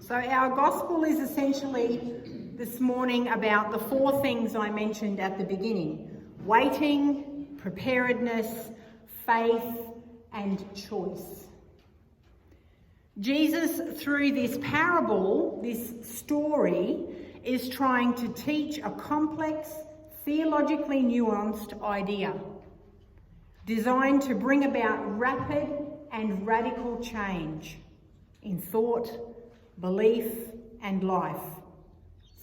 So our gospel is essentially this morning about the four things I mentioned at the beginning: waiting, preparedness, faith, and choice. Jesus, through this parable, this story, is trying to teach a complex, theologically nuanced idea designed to bring about rapid and radical change in thought, belief, and life,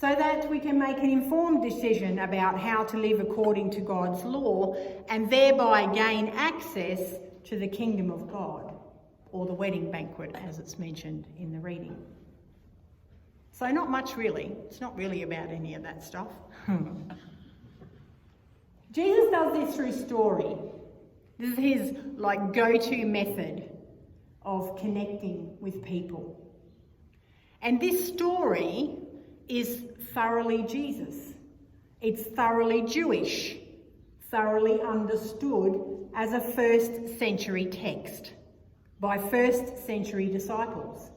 so that we can make an informed decision about how to live according to God's law and thereby gain access to the kingdom of God, or the wedding banquet as it's mentioned in the reading. So not much really. It's not really about any of that stuff. Jesus does this through story. This is his go-to method of connecting with people. And this story is thoroughly Jesus. It's thoroughly Jewish, thoroughly understood as a first century text by first century disciples.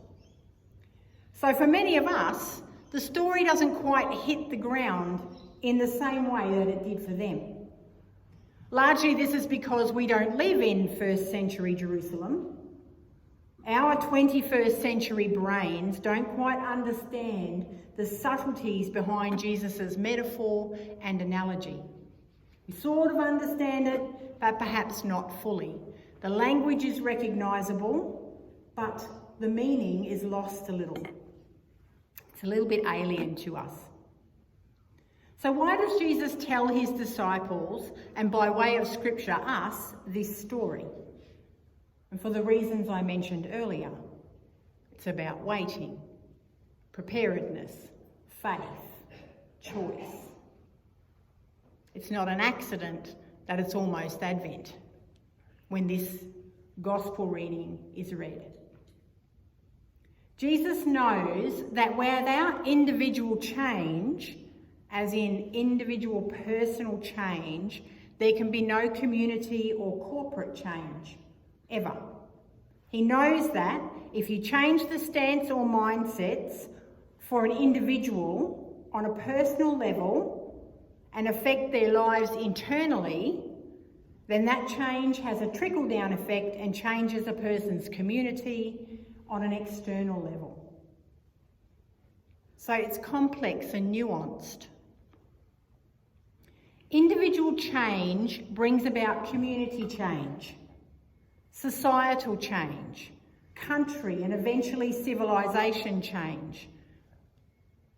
So for many of us, the story doesn't quite hit the ground in the same way that it did for them. Largely this is because we don't live in first century Jerusalem. Our 21st century brains don't quite understand the subtleties behind Jesus' metaphor and analogy. We sort of understand it, but perhaps not fully. The language is recognisable, but the meaning is lost a little. It's a little bit alien to us. So why does Jesus tell his disciples, and by way of scripture us, this story? And for the reasons I mentioned earlier. It's about waiting, preparedness, faith, choice. It's not an accident that it's almost Advent when this gospel reading is read. Jesus knows that without individual change, as in individual personal change, there can be no community or corporate change, ever. He knows that if you change the stance or mindsets for an individual on a personal level and affect their lives internally, then that change has a trickle-down effect and changes a person's community on an external level. So it's complex and nuanced. Individual change brings about community change, societal change, country and eventually civilization change.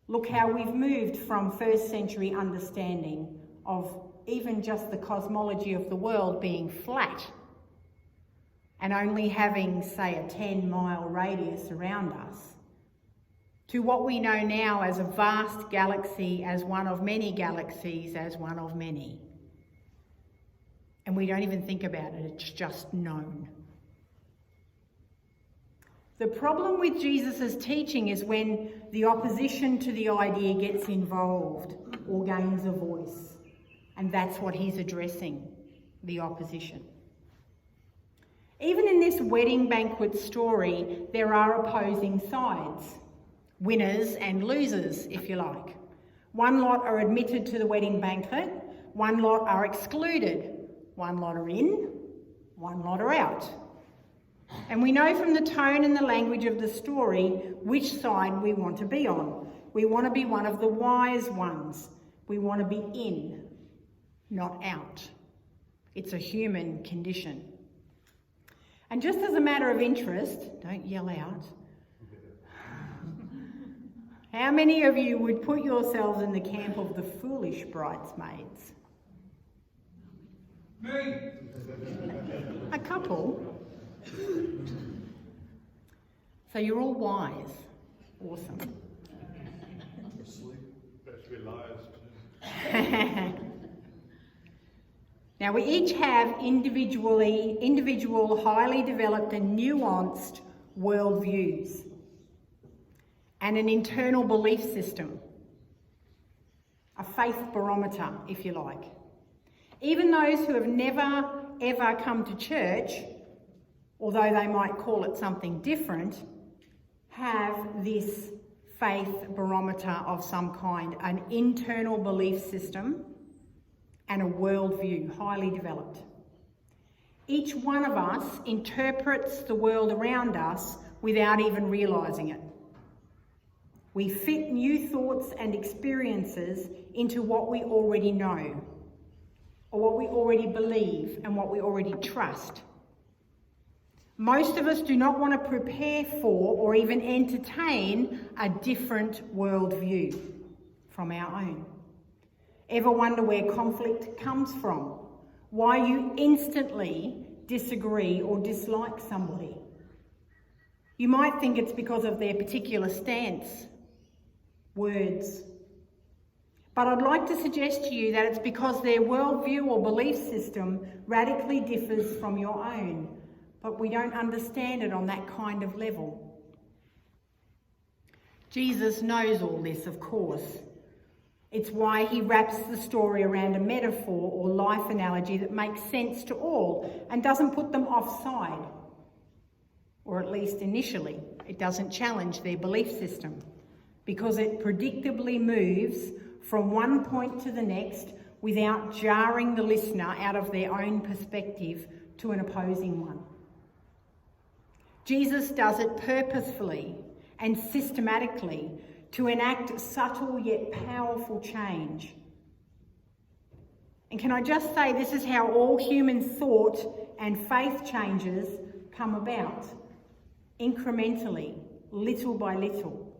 Look how we've moved from first century understanding of even just the cosmology of the world being flat and only having, say, a 10-mile radius around us, to what we know now as a vast galaxy, as one of many galaxies, as one of many. And we don't even think about it, it's just known. The problem with Jesus' teaching is when the opposition to the idea gets involved or gains a voice. And that's what he's addressing, the opposition. Even in this wedding banquet story, there are opposing sides. Winners and losers, if you like. One lot are admitted to the wedding banquet, one lot are excluded. One lot are in, one lot are out. And we know from the tone and the language of the story which side we want to be on. We want to be one of the wise ones. We want to be in, not out. It's a human condition. And just as a matter of interest, don't yell out, how many of you would put yourselves in the camp of the foolish bridesmaids? Me. A couple. So you're all wise. Awesome. That's where liars. Now we each have individual, highly developed and nuanced worldviews and an internal belief system, a faith barometer, if you like. Even those who have never, ever come to church, although they might call it something different, have this faith barometer of some kind, an internal belief system and a worldview, highly developed. Each one of us interprets the world around us without even realising it. We fit new thoughts and experiences into what we already know, or what we already believe and what we already trust. Most of us do not want to prepare for or even entertain a different worldview from our own. Ever wonder where conflict comes from? Why you instantly disagree or dislike somebody? You might think it's because of their particular stance, words. But I'd like to suggest to you that it's because their worldview or belief system radically differs from your own, but we don't understand it on that kind of level. Jesus knows all this, of course. It's why he wraps the story around a metaphor or life analogy that makes sense to all and doesn't put them offside. Or at least initially, it doesn't challenge their belief system, because it predictably moves from one point to the next without jarring the listener out of their own perspective to an opposing one. Jesus does it purposefully and systematically to enact subtle yet powerful change. And can I just say, this is how all human thought and faith changes come about, incrementally, little by little.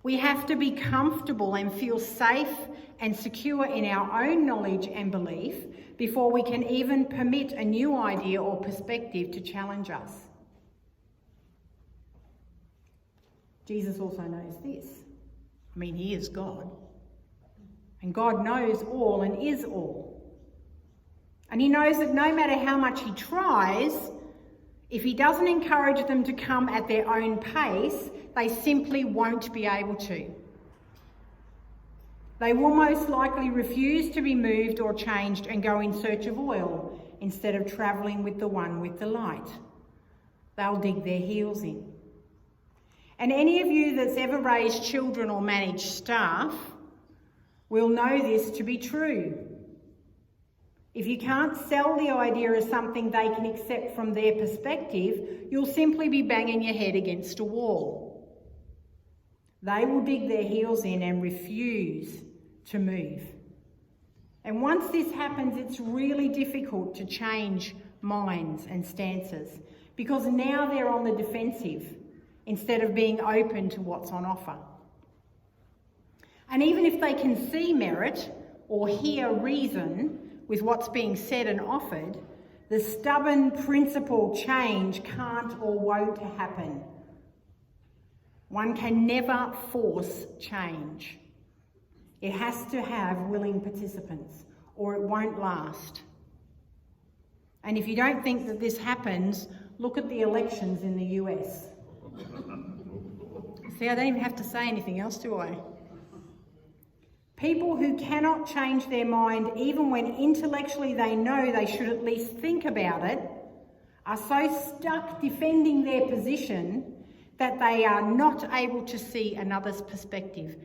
We have to be comfortable and feel safe and secure in our own knowledge and belief before we can even permit a new idea or perspective to challenge us. Jesus also knows this. I mean, he is God. And God knows all and is all. And he knows that no matter how much he tries, if he doesn't encourage them to come at their own pace, they simply won't be able to. They will most likely refuse to be moved or changed and go in search of oil instead of travelling with the one with the light. They'll dig their heels in. And any of you that's ever raised children or managed staff will know this to be true. If you can't sell the idea as something they can accept from their perspective, you'll simply be banging your head against a wall. They will dig their heels in and refuse to move. And once this happens, it's really difficult to change minds and stances, because now they're on the defensive instead of being open to what's on offer. And even if they can see merit or hear reason with what's being said and offered, the stubborn principle change can't or won't happen. One can never force change. It has to have willing participants, or it won't last. And if you don't think that this happens, look at the elections in the US. See, I don't even have to say anything else, do I? People who cannot change their mind, even when intellectually they know they should at least think about it, are so stuck defending their position that they are not able to see another's perspective,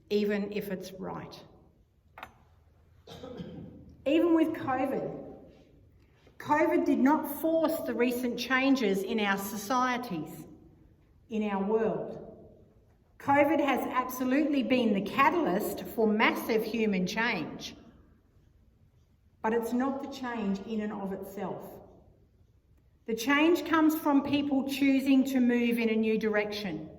even if it's right. Even with COVID did not force the recent changes in our societies, in our world. COVID has absolutely been the catalyst for massive human change, but it's not the change in and of itself. The change comes from people choosing to move in a new direction.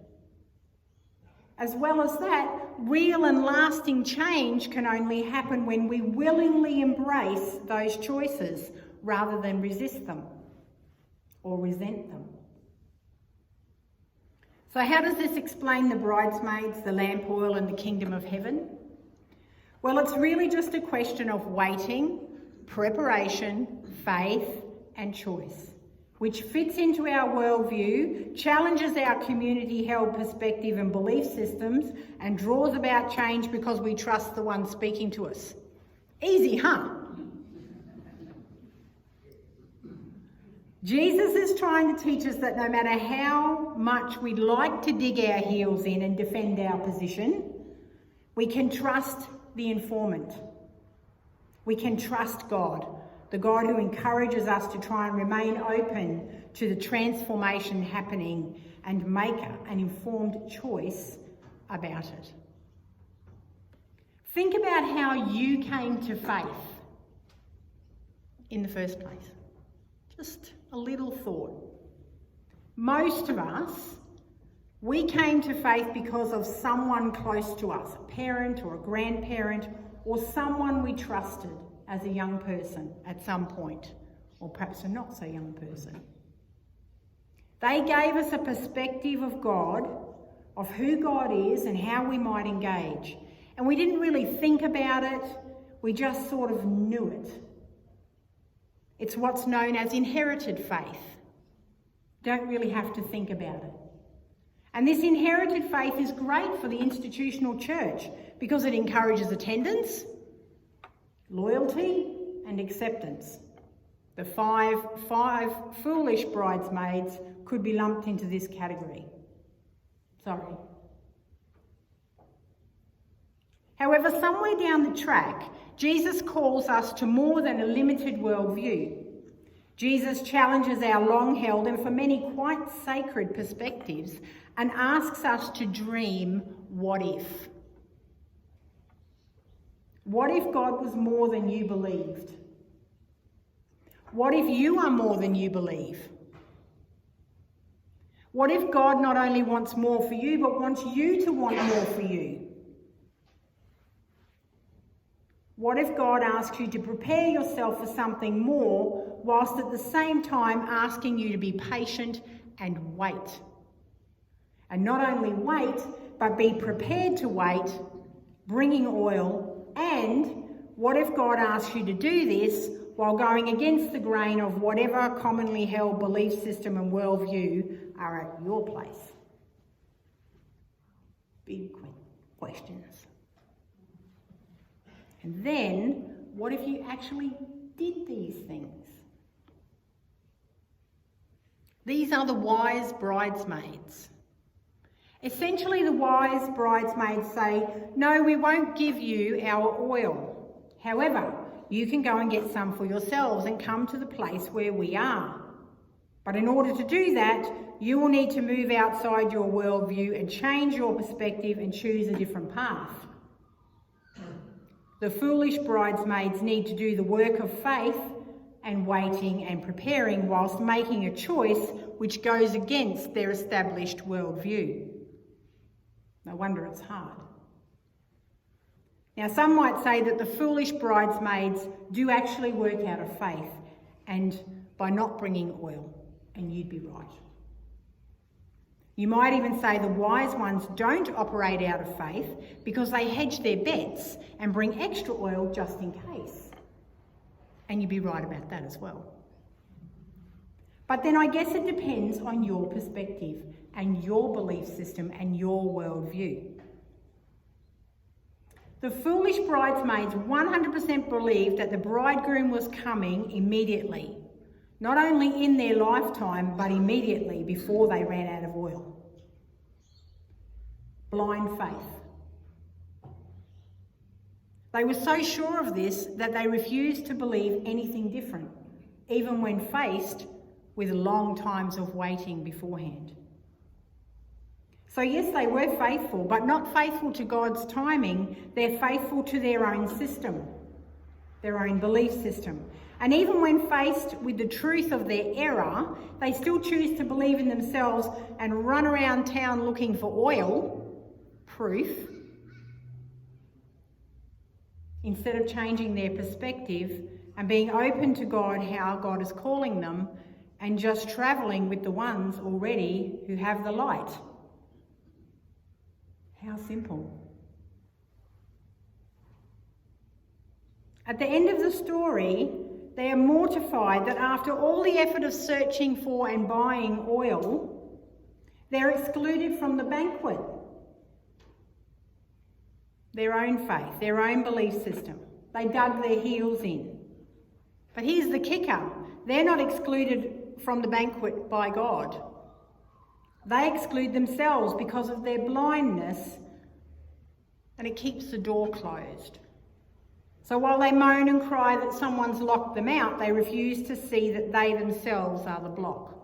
As well as that, real and lasting change can only happen when we willingly embrace those choices rather than resist them or resent them. So how does this explain the bridesmaids, the lamp oil and the kingdom of heaven? Well, it's really just a question of waiting, preparation, faith and choice, which fits into our worldview, challenges our community-held perspective and belief systems, and draws about change because we trust the one speaking to us. Easy, huh? Jesus is trying to teach us that no matter how much we'd like to dig our heels in and defend our position, we can trust the informant. We can trust God, the God who encourages us to try and remain open to the transformation happening and make an informed choice about it. Think about how you came to faith in the first place. Just a little thought. Most of us, we came to faith because of someone close to us, a parent or a grandparent, or someone we trusted as a young person at some point, or perhaps a not so young person. They gave us a perspective of God, of who God is and how we might engage. And we didn't really think about it, we just sort of knew it. It's what's known as inherited faith. Don't really have to think about it. And this inherited faith is great for the institutional church because it encourages attendance, loyalty, and acceptance. The five foolish bridesmaids could be lumped into this category. Sorry. However, somewhere down the track, Jesus calls us to more than a limited worldview. Jesus challenges our long-held and for many quite sacred perspectives and asks us to dream, what if? What if God was more than you believed? What if you are more than you believe? What if God not only wants more for you, but wants you to want more for you? What if God asks you to prepare yourself for something more, whilst at the same time asking you to be patient and wait? And not only wait, but be prepared to wait, bringing oil. And what if God asks you to do this while going against the grain of whatever commonly held belief system and worldview are at your place? Big questions. And then, what if you actually did these things? These are the wise bridesmaids. Essentially, the wise bridesmaids say, no, we won't give you our oil. However, you can go and get some for yourselves and come to the place where we are. But in order to do that, you will need to move outside your worldview and change your perspective and choose a different path. The foolish bridesmaids need to do the work of faith and waiting and preparing whilst making a choice which goes against their established worldview. No wonder it's hard. Now, some might say that the foolish bridesmaids do actually work out of faith and by not bringing oil, and you'd be right. You might even say the wise ones don't operate out of faith because they hedge their bets and bring extra oil just in case. And you'd be right about that as well. But then I guess it depends on your perspective and your belief system and your worldview. The foolish bridesmaids 100% believed that the bridegroom was coming immediately. Not only in their lifetime, but immediately before they ran out of oil. Blind faith. They were so sure of this that they refused to believe anything different, even when faced with long times of waiting beforehand. So yes, they were faithful, but not faithful to God's timing. They're faithful to their own system, their own belief system. And even when faced with the truth of their error, they still choose to believe in themselves and run around town looking for oil, proof, instead of changing their perspective and being open to God, how God is calling them, and just travelling with the ones already who have the light. How simple. At the end of the story, they are mortified that after all the effort of searching for and buying oil, they're excluded from the banquet. Their own faith, their own belief system. They dug their heels in. But here's the kicker. They're not excluded from the banquet by God. They exclude themselves because of their blindness, and it keeps the door closed. So while they moan and cry that someone's locked them out, they refuse to see that they themselves are the block.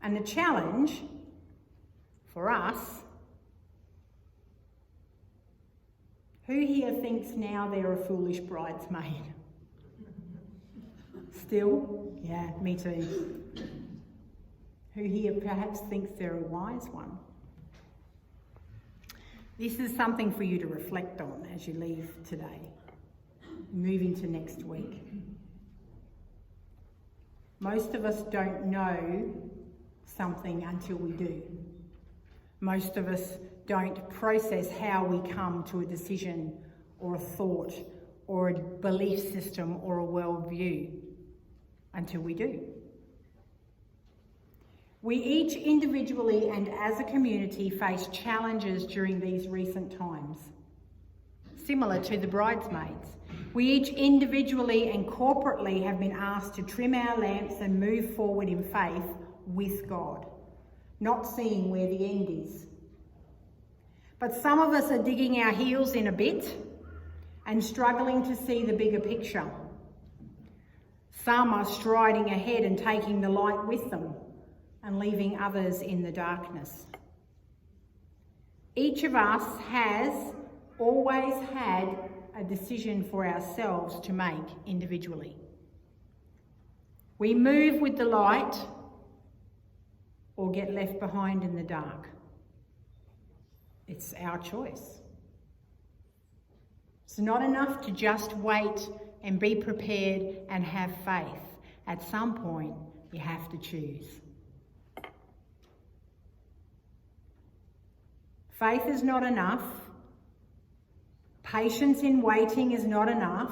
And the challenge for us, who here thinks now they're a foolish bridesmaid? Still? Yeah, me too. Who here perhaps thinks they're a wise one? This is something for you to reflect on as you leave today, move into next week. Most of us don't know something until we do. Most of us don't process how we come to a decision or a thought or a belief system or a worldview until we do. We each individually and as a community face challenges during these recent times, similar to the bridesmaids. We each individually and corporately have been asked to trim our lamps and move forward in faith with God, not seeing where the end is. But some of us are digging our heels in a bit and struggling to see the bigger picture. Some are striding ahead and taking the light with them and leaving others in the darkness. Each of us has always had a decision for ourselves to make individually. We move with the light or get left behind in the dark. It's our choice. It's not enough to just wait and be prepared and have faith. At some point, you have to choose. Faith is not enough. Patience in waiting is not enough.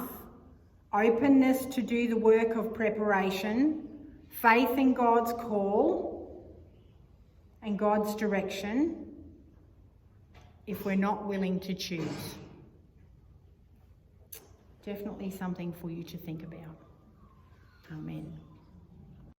Openness to do the work of preparation, faith in God's call and God's direction, if we're not willing to choose. Definitely something for you to think about. Amen.